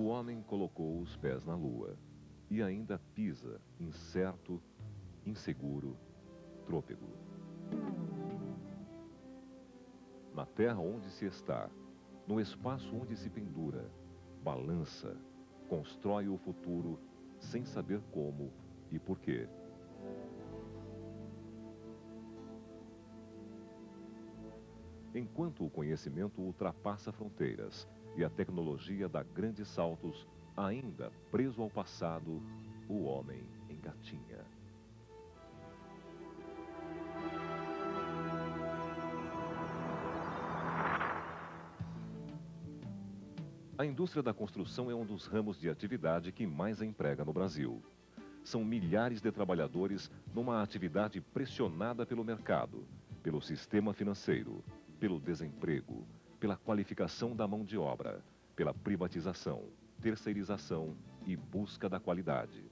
O homem colocou os pés na lua e ainda pisa, incerto, inseguro, trôpego. Na terra onde se está, no espaço onde se pendura, balança, constrói o futuro sem saber como e por quê. Enquanto o conhecimento ultrapassa fronteiras e a tecnologia dá grandes saltos, ainda preso ao passado, o homem engatinha. A indústria da construção é um dos ramos de atividade que mais emprega no Brasil. São milhares de trabalhadores numa atividade pressionada pelo mercado, pelo sistema financeiro, pelo desemprego, pela qualificação da mão de obra, pela privatização, terceirização e busca da qualidade.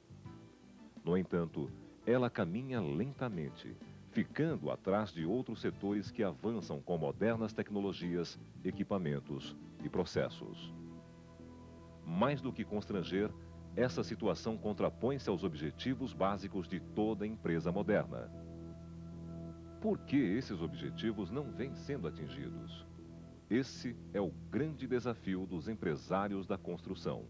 No entanto, ela caminha lentamente, ficando atrás de outros setores que avançam com modernas tecnologias, equipamentos e processos. Mais do que constranger, essa situação contrapõe-se aos objetivos básicos de toda empresa moderna. Por que esses objetivos não vêm sendo atingidos? Esse é o grande desafio dos empresários da construção.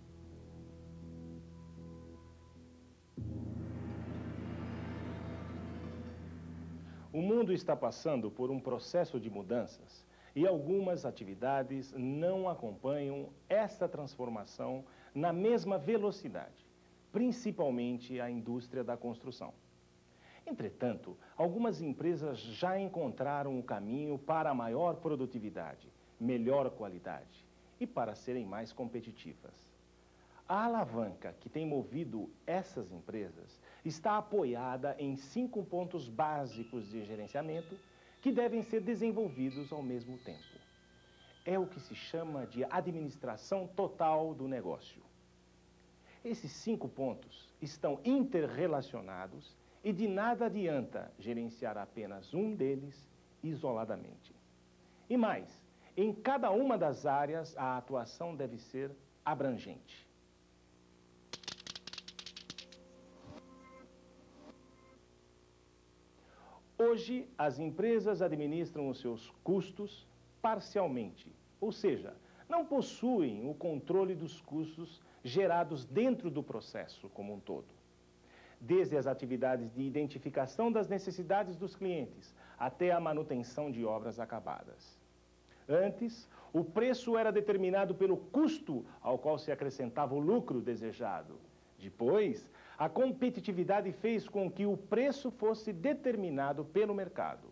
O mundo está passando por um processo de mudanças e algumas atividades não acompanham essa transformação na mesma velocidade, principalmente a indústria da construção. Entretanto, algumas empresas já encontraram o caminho para a maior produtividade, melhor qualidade e para serem mais competitivas. A alavanca que tem movido essas empresas está apoiada em 5 pontos básicos de gerenciamento que devem ser desenvolvidos ao mesmo tempo. É o que se chama de administração total do negócio. Esses 5 pontos estão interrelacionados e de nada adianta gerenciar apenas um deles isoladamente. E mais, em cada uma das áreas a atuação deve ser abrangente. Hoje, as empresas administram os seus custos parcialmente, ou seja, não possuem o controle dos custos gerados dentro do processo como um todo. Desde as atividades de identificação das necessidades dos clientes até a manutenção de obras acabadas. Antes, o preço era determinado pelo custo ao qual se acrescentava o lucro desejado. Depois, a competitividade fez com que o preço fosse determinado pelo mercado.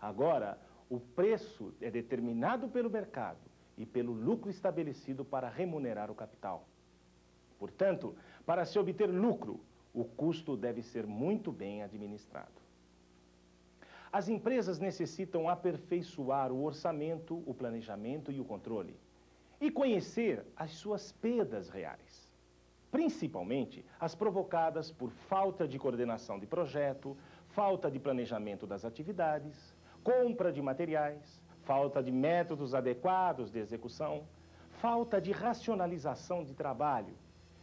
Agora, o preço é determinado pelo mercado e pelo lucro estabelecido para remunerar o capital. Portanto, para se obter lucro, o custo deve ser muito bem administrado. As empresas necessitam aperfeiçoar o orçamento, o planejamento e o controle, e conhecer as suas perdas reais, principalmente as provocadas por falta de coordenação de projeto, falta de planejamento das atividades, compra de materiais, falta de métodos adequados de execução, falta de racionalização de trabalho,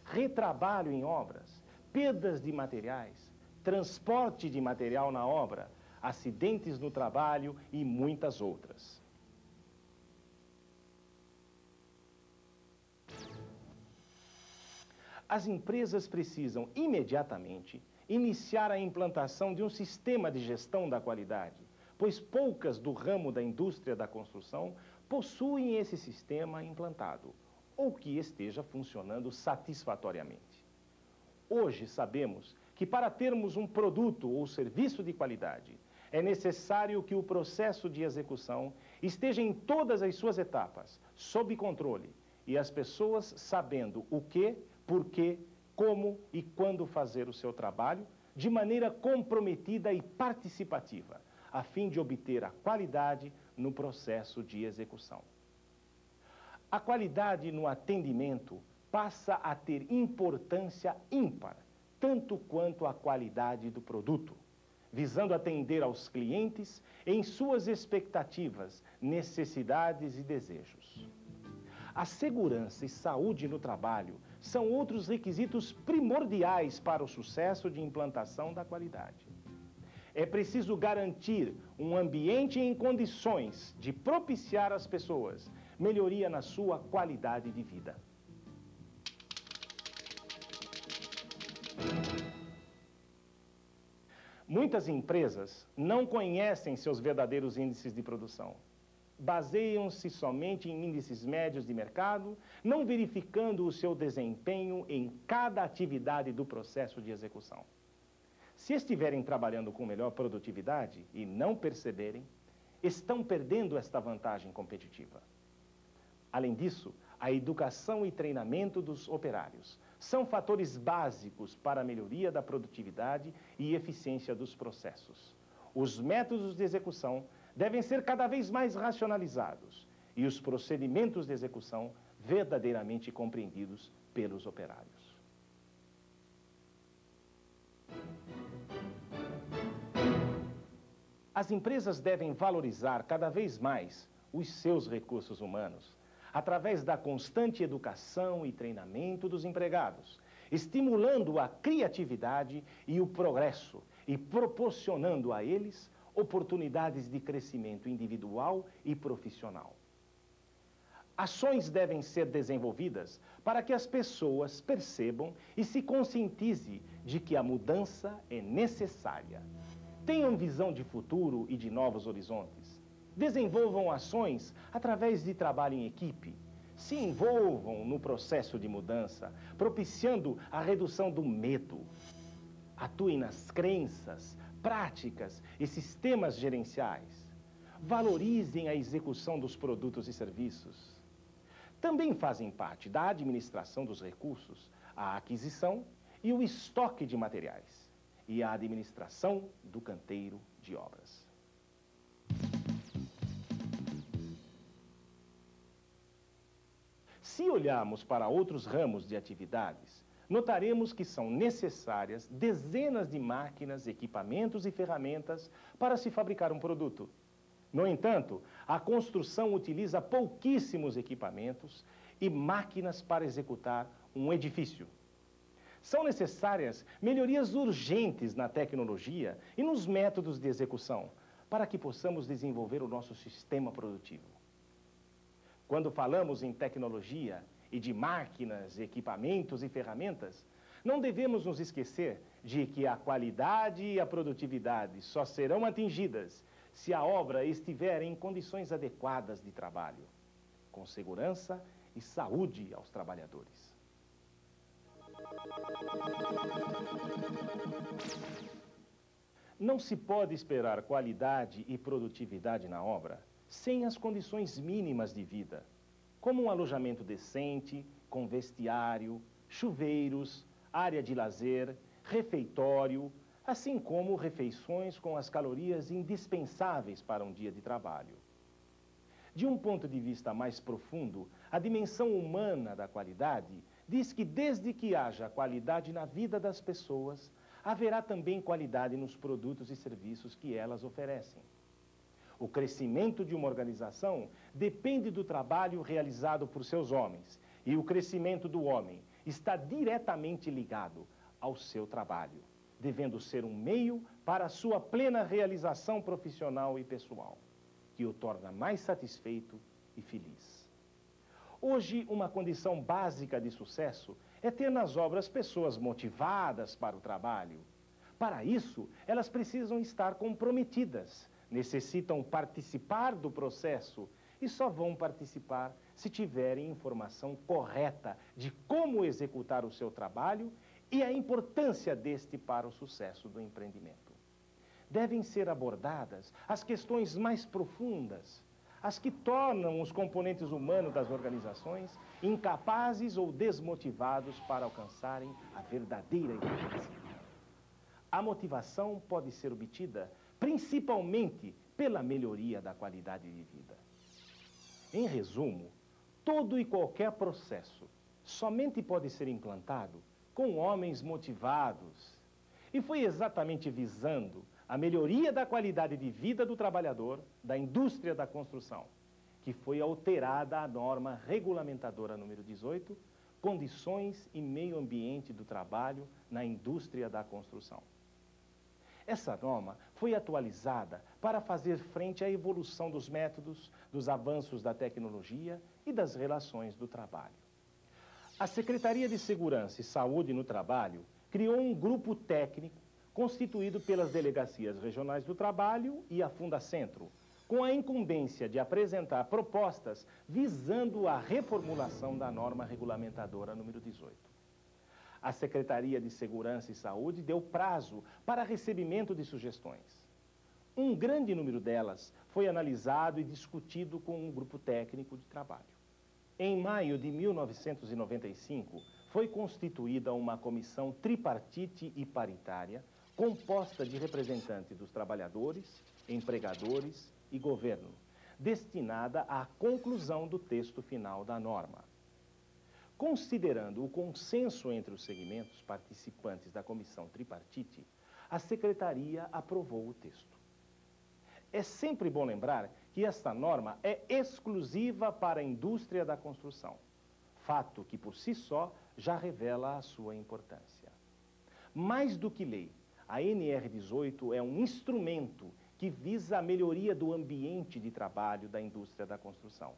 retrabalho em obras, perdas de materiais, transporte de material na obra, acidentes no trabalho e muitas outras. As empresas precisam imediatamente iniciar a implantação de um sistema de gestão da qualidade, pois poucas do ramo da indústria da construção possuem esse sistema implantado, ou que esteja funcionando satisfatoriamente. Hoje sabemos que para termos um produto ou serviço de qualidade, é necessário que o processo de execução esteja em todas as suas etapas, sob controle, e as pessoas sabendo o que, por quê, como e quando fazer o seu trabalho, de maneira comprometida e participativa, a fim de obter a qualidade no processo de execução. A qualidade no atendimento passa a ter importância ímpar, tanto quanto a qualidade do produto, visando atender aos clientes em suas expectativas, necessidades e desejos. A segurança e saúde no trabalho são outros requisitos primordiais para o sucesso de implantação da qualidade. É preciso garantir um ambiente em condições de propiciar às pessoas melhoria na sua qualidade de vida. Muitas empresas não conhecem seus verdadeiros índices de produção. Baseiam-se somente em índices médios de mercado, não verificando o seu desempenho em cada atividade do processo de execução. Se estiverem trabalhando com melhor produtividade e não perceberem, estão perdendo esta vantagem competitiva. Além disso, a educação e treinamento dos operários são fatores básicos para a melhoria da produtividade e eficiência dos processos. Os métodos de execução devem ser cada vez mais racionalizados e os procedimentos de execução verdadeiramente compreendidos pelos operários. As empresas devem valorizar cada vez mais os seus recursos humanos, através da constante educação e treinamento dos empregados, estimulando a criatividade e o progresso e proporcionando a eles oportunidades de crescimento individual e profissional. Ações devem ser desenvolvidas para que as pessoas percebam e se conscientizem de que a mudança é necessária. Tenham visão de futuro e de novos horizontes. Desenvolvam ações através de trabalho em equipe. Se envolvam no processo de mudança, propiciando a redução do medo. Atuem nas crenças, práticas e sistemas gerenciais. Valorizem a execução dos produtos e serviços. Também fazem parte da administração dos recursos, a aquisição e o estoque de materiais, e a administração do canteiro de obras. Se olharmos para outros ramos de atividades, notaremos que são necessárias dezenas de máquinas, equipamentos e ferramentas para se fabricar um produto. No entanto, a construção utiliza pouquíssimos equipamentos e máquinas para executar um edifício. São necessárias melhorias urgentes na tecnologia e nos métodos de execução, para que possamos desenvolver o nosso sistema produtivo. Quando falamos em tecnologia e de máquinas, equipamentos e ferramentas, não devemos nos esquecer de que a qualidade e a produtividade só serão atingidas se a obra estiver em condições adequadas de trabalho, com segurança e saúde aos trabalhadores. Não se pode esperar qualidade e produtividade na obra sem as condições mínimas de vida, como um alojamento decente, com vestiário, chuveiros, área de lazer, refeitório, assim como refeições com as calorias indispensáveis para um dia de trabalho. De um ponto de vista mais profundo, a dimensão humana da qualidade diz que desde que haja qualidade na vida das pessoas, haverá também qualidade nos produtos e serviços que elas oferecem. O crescimento de uma organização depende do trabalho realizado por seus homens, e o crescimento do homem está diretamente ligado ao seu trabalho, devendo ser um meio para a sua plena realização profissional e pessoal, que o torna mais satisfeito e feliz. Hoje, uma condição básica de sucesso é ter nas obras pessoas motivadas para o trabalho. Para isso, elas precisam estar comprometidas, necessitam participar do processo e só vão participar se tiverem informação correta de como executar o seu trabalho e a importância deste para o sucesso do empreendimento. Devem ser abordadas as questões mais profundas, as que tornam os componentes humanos das organizações incapazes ou desmotivados para alcançarem a verdadeira eficiência. A motivação pode ser obtida principalmente pela melhoria da qualidade de vida. Em resumo, todo e qualquer processo somente pode ser implantado com homens motivados. E foi exatamente visando a melhoria da qualidade de vida do trabalhador da indústria da construção que foi alterada a norma regulamentadora número 18, Condições e Meio Ambiente do Trabalho na Indústria da Construção. Essa norma foi atualizada para fazer frente à evolução dos métodos, dos avanços da tecnologia e das relações do trabalho. A Secretaria de Segurança e Saúde no Trabalho criou um grupo técnico constituído pelas Delegacias Regionais do Trabalho e a Fundacentro, com a incumbência de apresentar propostas visando a reformulação da norma regulamentadora número 18. A Secretaria de Segurança e Saúde deu prazo para recebimento de sugestões. Um grande número delas foi analisado e discutido com um grupo técnico de trabalho. Em maio de 1995, foi constituída uma comissão tripartite e paritária, composta de representantes dos trabalhadores, empregadores e governo, destinada à conclusão do texto final da norma. Considerando o consenso entre os segmentos participantes da comissão tripartite, a Secretaria aprovou o texto. É sempre bom lembrar que esta norma é exclusiva para a indústria da construção, fato que por si só já revela a sua importância. Mais do que lei, a NR18 é um instrumento que visa a melhoria do ambiente de trabalho da indústria da construção,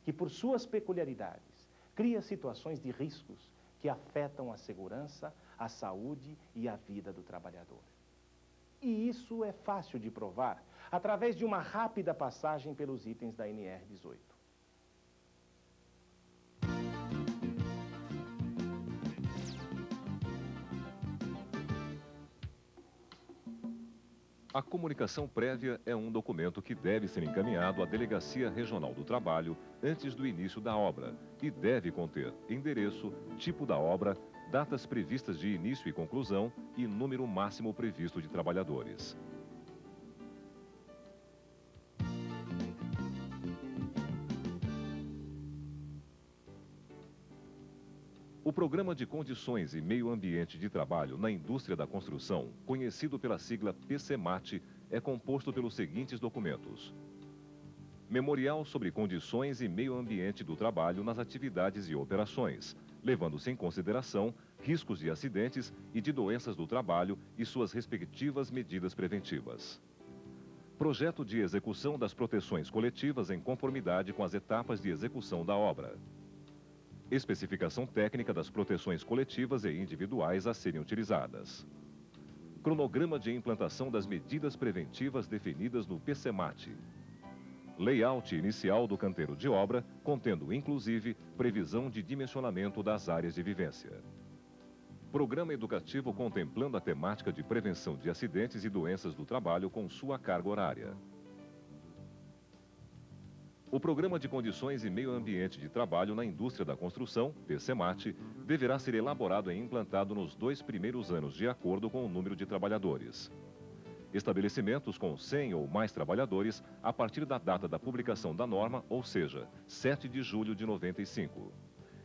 que por suas peculiaridades cria situações de riscos que afetam a segurança, a saúde e a vida do trabalhador. E isso é fácil de provar através de uma rápida passagem pelos itens da NR18. A comunicação prévia é um documento que deve ser encaminhado à Delegacia Regional do Trabalho antes do início da obra e deve conter endereço, tipo da obra, datas previstas de início e conclusão e número máximo previsto de trabalhadores. O Programa de Condições e Meio Ambiente de Trabalho na Indústria da Construção, conhecido pela sigla PCMAT, é composto pelos seguintes documentos: Memorial sobre Condições e Meio Ambiente do Trabalho nas Atividades e Operações, levando-se em consideração riscos de acidentes e de doenças do trabalho e suas respectivas medidas preventivas. Projeto de execução das proteções coletivas em conformidade com as etapas de execução da obra. Especificação técnica das proteções coletivas e individuais a serem utilizadas. Cronograma de implantação das medidas preventivas definidas no PCMAT. Layout inicial do canteiro de obra, contendo inclusive previsão de dimensionamento das áreas de vivência. Programa educativo contemplando a temática de prevenção de acidentes e doenças do trabalho com sua carga horária. O Programa de Condições e Meio Ambiente de Trabalho na Indústria da Construção, PCMAT, deverá ser elaborado e implantado nos 2 primeiros anos de acordo com o número de trabalhadores. Estabelecimentos com 100 ou mais trabalhadores a partir da data da publicação da norma, ou seja, 7 de julho de 95.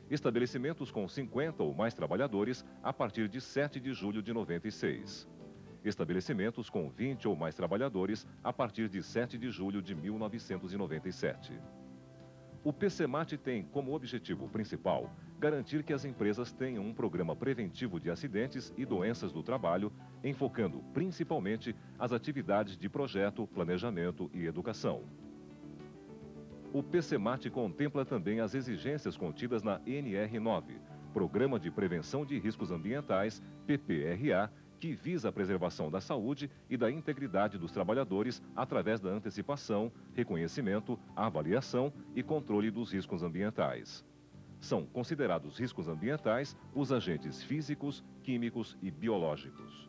Estabelecimentos com 50 ou mais trabalhadores a partir de 7 de julho de 96. Estabelecimentos com 20 ou mais trabalhadores a partir de 7 de julho de 1997. O PCMAT tem como objetivo principal garantir que as empresas tenham um programa preventivo de acidentes e doenças do trabalho, enfocando principalmente as atividades de projeto, planejamento e educação. O PCMAT contempla também as exigências contidas na NR9, Programa de Prevenção de Riscos Ambientais, PPRA, que visa a preservação da saúde e da integridade dos trabalhadores através da antecipação, reconhecimento, avaliação e controle dos riscos ambientais. São considerados riscos ambientais os agentes físicos, químicos e biológicos.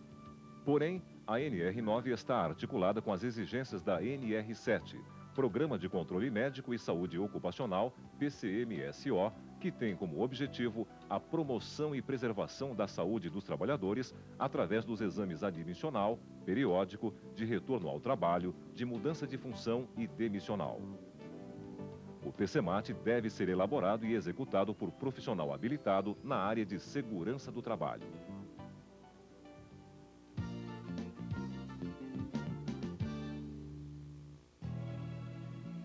Porém, a NR9 está articulada com as exigências da NR7, Programa de Controle Médico e Saúde Ocupacional, PCMSO, que tem como objetivo a promoção e preservação da saúde dos trabalhadores através dos exames admissional, periódico, de retorno ao trabalho, de mudança de função e demissional. O PCMAT deve ser elaborado e executado por profissional habilitado na área de segurança do trabalho.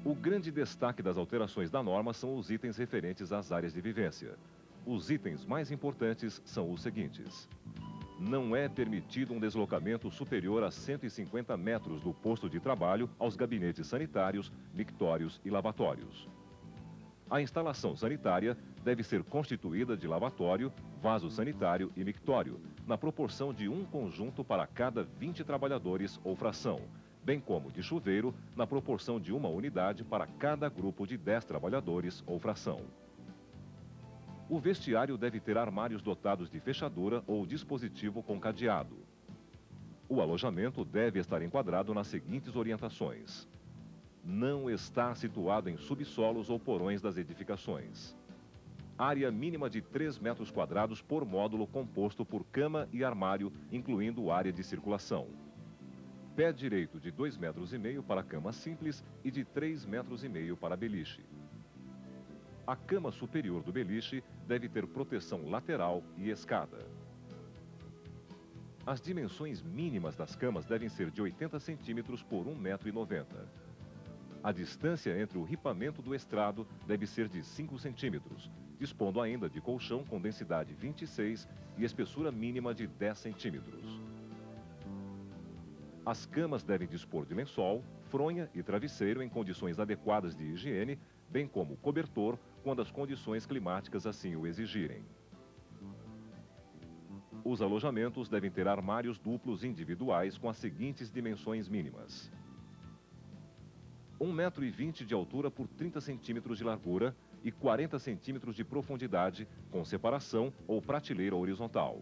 O grande destaque das alterações da norma são os itens referentes às áreas de vivência. Os itens mais importantes são os seguintes. Não é permitido um deslocamento superior a 150 metros do posto de trabalho aos gabinetes sanitários, mictórios e lavatórios. A instalação sanitária deve ser constituída de lavatório, vaso sanitário e mictório, na proporção de um conjunto para cada 20 trabalhadores ou fração, bem como de chuveiro, na proporção de uma unidade para cada grupo de 10 trabalhadores ou fração. O vestiário deve ter armários dotados de fechadura ou dispositivo com cadeado. O alojamento deve estar enquadrado nas seguintes orientações. Não estar situado em subsolos ou porões das edificações. Área mínima de 3 metros quadrados por módulo composto por cama e armário, incluindo área de circulação. Pé direito de 2,5 metros para cama simples e de 3,5 metros para beliche. A cama superior do beliche deve ter proteção lateral e escada. As dimensões mínimas das camas devem ser de 80 centímetros por 1,90 metro. A distância entre o ripamento do estrado deve ser de 5 centímetros, dispondo ainda de colchão com densidade 26 e espessura mínima de 10 centímetros. As camas devem dispor de lençol, fronha e travesseiro em condições adequadas de higiene, bem como cobertor, quando as condições climáticas assim o exigirem. Os alojamentos devem ter armários duplos individuais com as seguintes dimensões mínimas. 1,20 metro de altura por 30 centímetros de largura e 40 centímetros de profundidade, com separação ou prateleira horizontal.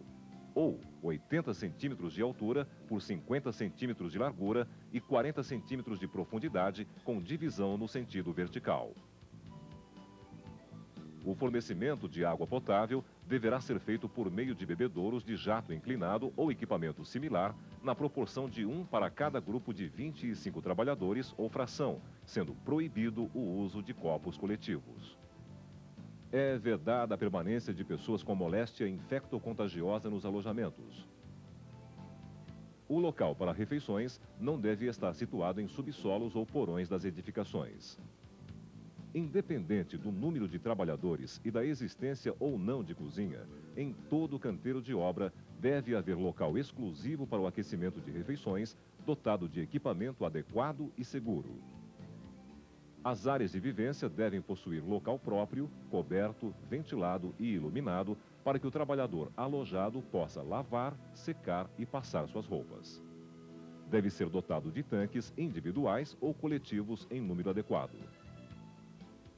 Ou 80 centímetros de altura por 50 centímetros de largura e 40 centímetros de profundidade, com divisão no sentido vertical. O fornecimento de água potável deverá ser feito por meio de bebedouros de jato inclinado ou equipamento similar, na proporção de 1 para cada grupo de 25 trabalhadores ou fração, sendo proibido o uso de copos coletivos. É vedada a permanência de pessoas com moléstia infectocontagiosa nos alojamentos. O local para refeições não deve estar situado em subsolos ou porões das edificações. Independente do número de trabalhadores e da existência ou não de cozinha, em todo canteiro de obra deve haver local exclusivo para o aquecimento de refeições, dotado de equipamento adequado e seguro. As áreas de vivência devem possuir local próprio, coberto, ventilado e iluminado, para que o trabalhador alojado possa lavar, secar e passar suas roupas. Deve ser dotado de tanques individuais ou coletivos em número adequado.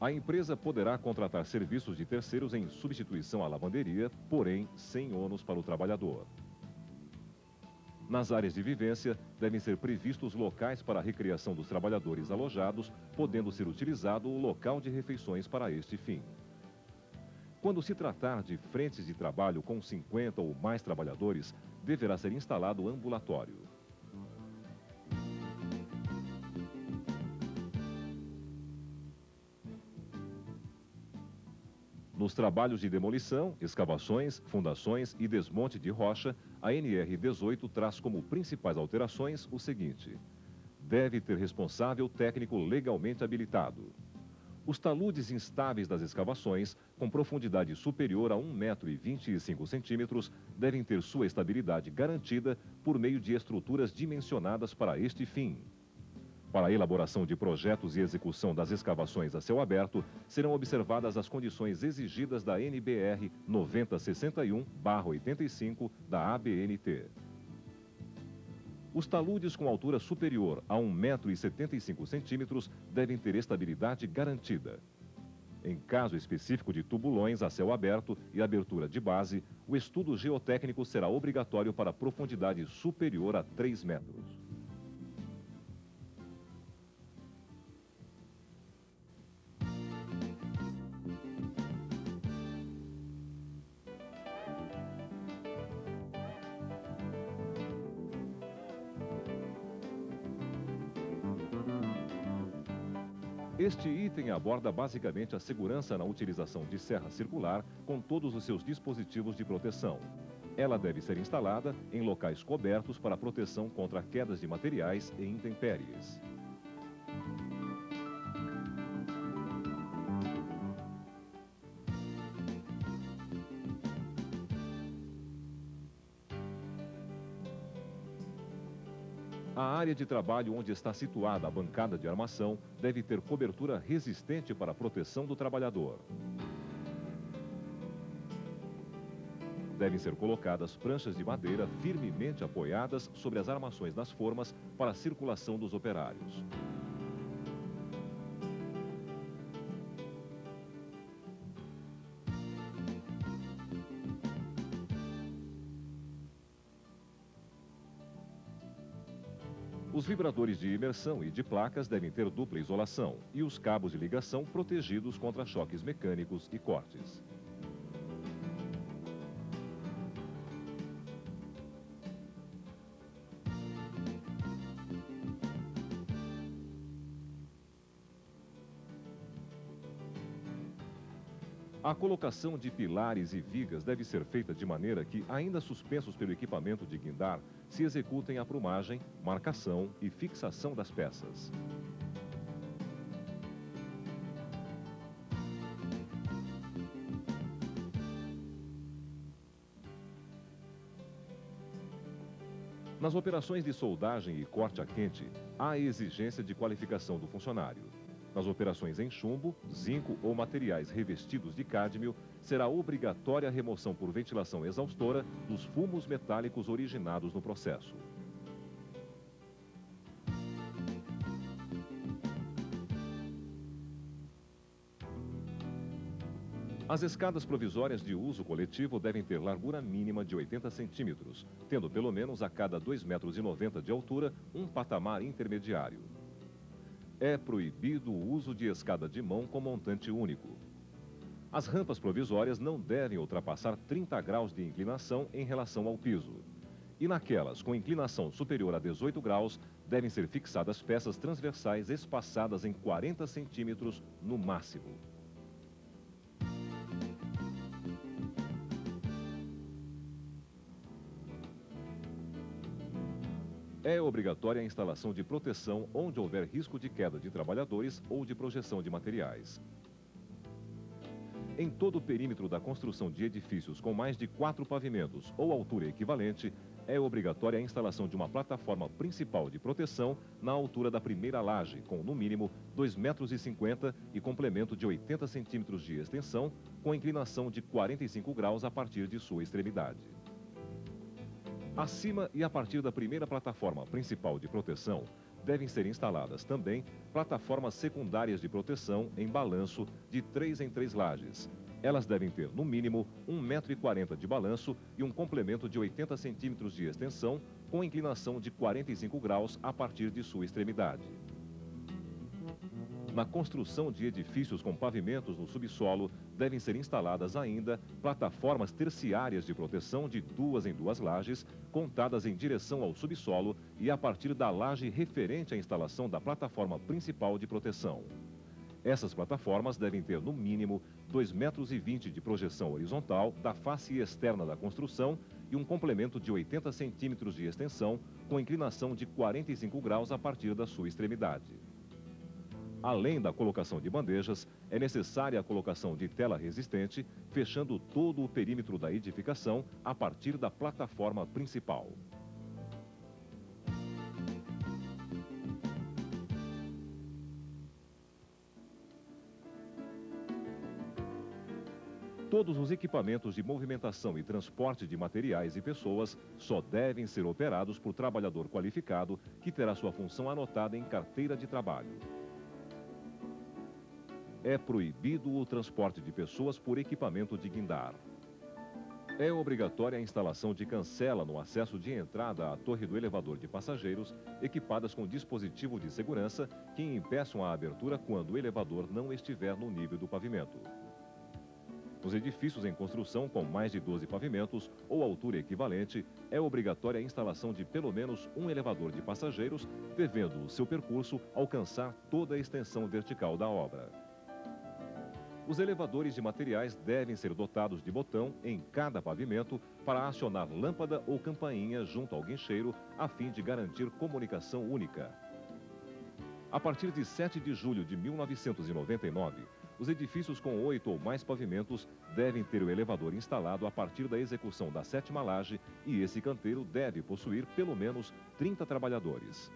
A empresa poderá contratar serviços de terceiros em substituição à lavanderia, porém sem ônus para o trabalhador. Nas áreas de vivência, devem ser previstos locais para a recreação dos trabalhadores alojados, podendo ser utilizado o local de refeições para este fim. Quando se tratar de frentes de trabalho com 50 ou mais trabalhadores, deverá ser instalado ambulatório. Nos trabalhos de demolição, escavações, fundações e desmonte de rocha, a NR 18 traz como principais alterações o seguinte: deve ter responsável técnico legalmente habilitado. Os taludes instáveis das escavações, com profundidade superior a 1,25 metros, devem ter sua estabilidade garantida por meio de estruturas dimensionadas para este fim. Para a elaboração de projetos e execução das escavações a céu aberto, serão observadas as condições exigidas da NBR 9061/85 da ABNT. Os taludes com altura superior a 1,75 metros devem ter estabilidade garantida. Em caso específico de tubulões a céu aberto e abertura de base, o estudo geotécnico será obrigatório para profundidade superior a 3 metros. Este item aborda basicamente a segurança na utilização de serra circular com todos os seus dispositivos de proteção. Ela deve ser instalada em locais cobertos para proteção contra quedas de materiais e intempéries. A área de trabalho onde está situada a bancada de armação deve ter cobertura resistente para a proteção do trabalhador. Devem ser colocadas pranchas de madeira firmemente apoiadas sobre as armações das formas para a circulação dos operários. Os vibradores de imersão e de placas devem ter dupla isolação e os cabos de ligação protegidos contra choques mecânicos e cortes. A colocação de pilares e vigas deve ser feita de maneira que, ainda suspensos pelo equipamento de guindar, se executem a aprumagem, marcação e fixação das peças. Nas operações de soldagem e corte a quente, há a exigência de qualificação do funcionário. Nas operações em chumbo, zinco ou materiais revestidos de cádmio, será obrigatória a remoção por ventilação exaustora dos fumos metálicos originados no processo. As escadas provisórias de uso coletivo devem ter largura mínima de 80 centímetros, tendo pelo menos a cada 2,90 metros de altura um patamar intermediário. É proibido o uso de escada de mão com montante único. As rampas provisórias não devem ultrapassar 30 graus de inclinação em relação ao piso. E naquelas com inclinação superior a 18 graus, devem ser fixadas peças transversais espaçadas em 40 centímetros no máximo. É obrigatória a instalação de proteção onde houver risco de queda de trabalhadores ou de projeção de materiais. Em todo o perímetro da construção de edifícios com mais de 4 pavimentos ou altura equivalente, é obrigatória a instalação de uma plataforma principal de proteção na altura da primeira laje, com no mínimo 2,50 metros e complemento de 80 centímetros de extensão, com inclinação de 45 graus a partir de sua extremidade. Acima e a partir da primeira plataforma principal de proteção, devem ser instaladas também plataformas secundárias de proteção em balanço de 3 em 3 lajes. Elas devem ter, no mínimo, 1,40 metros de balanço e um complemento de 80 centímetros de extensão, com inclinação de 45 graus a partir de sua extremidade. Na construção de edifícios com pavimentos no subsolo, devem ser instaladas ainda plataformas terciárias de proteção de 2 em 2 lajes, contadas em direção ao subsolo e a partir da laje referente à instalação da plataforma principal de proteção. Essas plataformas devem ter, no mínimo, 2,20 metros de projeção horizontal da face externa da construção e um complemento de 80 centímetros de extensão, com inclinação de 45 graus a partir da sua extremidade. Além da colocação de bandejas, é necessária a colocação de tela resistente, fechando todo o perímetro da edificação a partir da plataforma principal. Todos os equipamentos de movimentação e transporte de materiais e pessoas só devem ser operados por trabalhador qualificado que terá sua função anotada em carteira de trabalho. É proibido o transporte de pessoas por equipamento de guindar. É obrigatória a instalação de cancela no acesso de entrada à torre do elevador de passageiros, equipadas com dispositivo de segurança que impeçam a abertura quando o elevador não estiver no nível do pavimento. Nos edifícios em construção com mais de 12 pavimentos ou altura equivalente, é obrigatória a instalação de pelo menos um elevador de passageiros, devendo o seu percurso alcançar toda a extensão vertical da obra. Os elevadores de materiais devem ser dotados de botão em cada pavimento para acionar lâmpada ou campainha junto ao guincheiro, a fim de garantir comunicação única. A partir de 7 de julho de 1999, os edifícios com 8 ou mais pavimentos devem ter o elevador instalado a partir da execução da 7ª laje e esse canteiro deve possuir pelo menos 30 trabalhadores.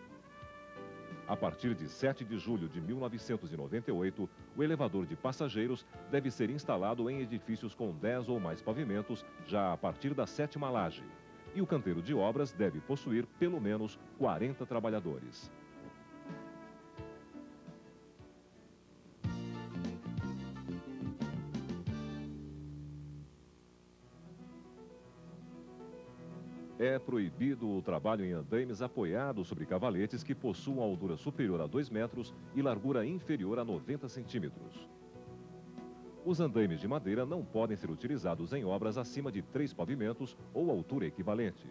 A partir de 7 de julho de 1998, o elevador de passageiros deve ser instalado em edifícios com 10 ou mais pavimentos, já a partir da 7ª laje. E o canteiro de obras deve possuir pelo menos 40 trabalhadores. É proibido o trabalho em andaimes apoiados sobre cavaletes que possuam altura superior a 2 metros e largura inferior a 90 centímetros. Os andaimes de madeira não podem ser utilizados em obras acima de 3 pavimentos ou altura equivalente.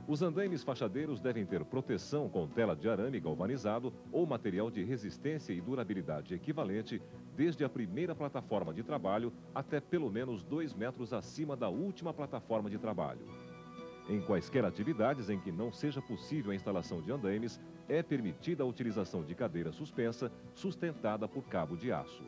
Os andaimes fachadeiros devem ter proteção com tela de arame galvanizado ou material de resistência e durabilidade equivalente, desde a primeira plataforma de trabalho até pelo menos 2 metros acima da última plataforma de trabalho. Em quaisquer atividades em que não seja possível a instalação de andaimes, é permitida a utilização de cadeira suspensa, sustentada por cabo de aço.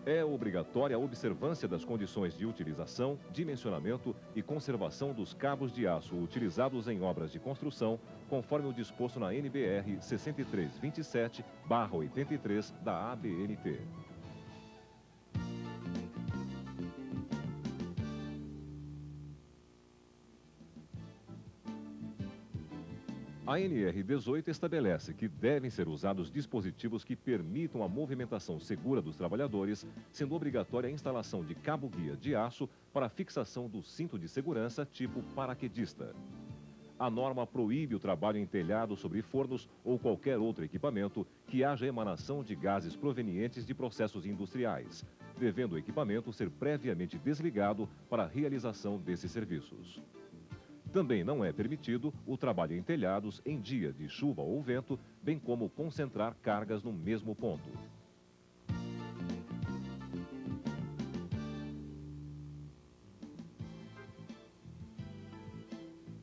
É obrigatória a observância das condições de utilização, dimensionamento e conservação dos cabos de aço utilizados em obras de construção, conforme o disposto na NBR 6327/83 da ABNT. A NR 18 estabelece que devem ser usados dispositivos que permitam a movimentação segura dos trabalhadores, sendo obrigatória a instalação de cabo-guia de aço para a fixação do cinto de segurança tipo paraquedista. A norma proíbe o trabalho em telhado sobre fornos ou qualquer outro equipamento que haja emanação de gases provenientes de processos industriais, devendo o equipamento ser previamente desligado para a realização desses serviços. Também não é permitido o trabalho em telhados em dia de chuva ou vento, bem como concentrar cargas no mesmo ponto.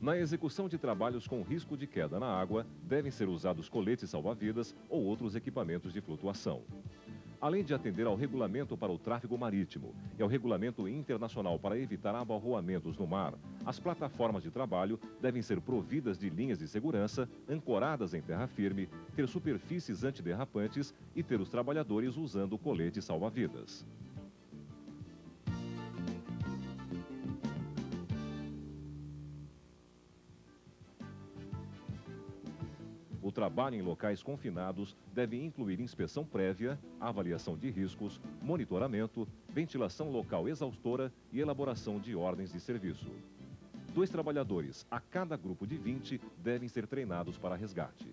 Na execução de trabalhos com risco de queda na água, devem ser usados coletes salva-vidas ou outros equipamentos de flutuação. Além de atender ao regulamento para o tráfego marítimo e ao regulamento internacional para evitar abarroamentos no mar, as plataformas de trabalho devem ser providas de linhas de segurança, ancoradas em terra firme, ter superfícies antiderrapantes e ter os trabalhadores usando coletes salva-vidas. O trabalho em locais confinados deve incluir inspeção prévia, avaliação de riscos, monitoramento, ventilação local exaustora e elaboração de ordens de serviço. 2 trabalhadores a cada grupo de 20 devem ser treinados para resgate.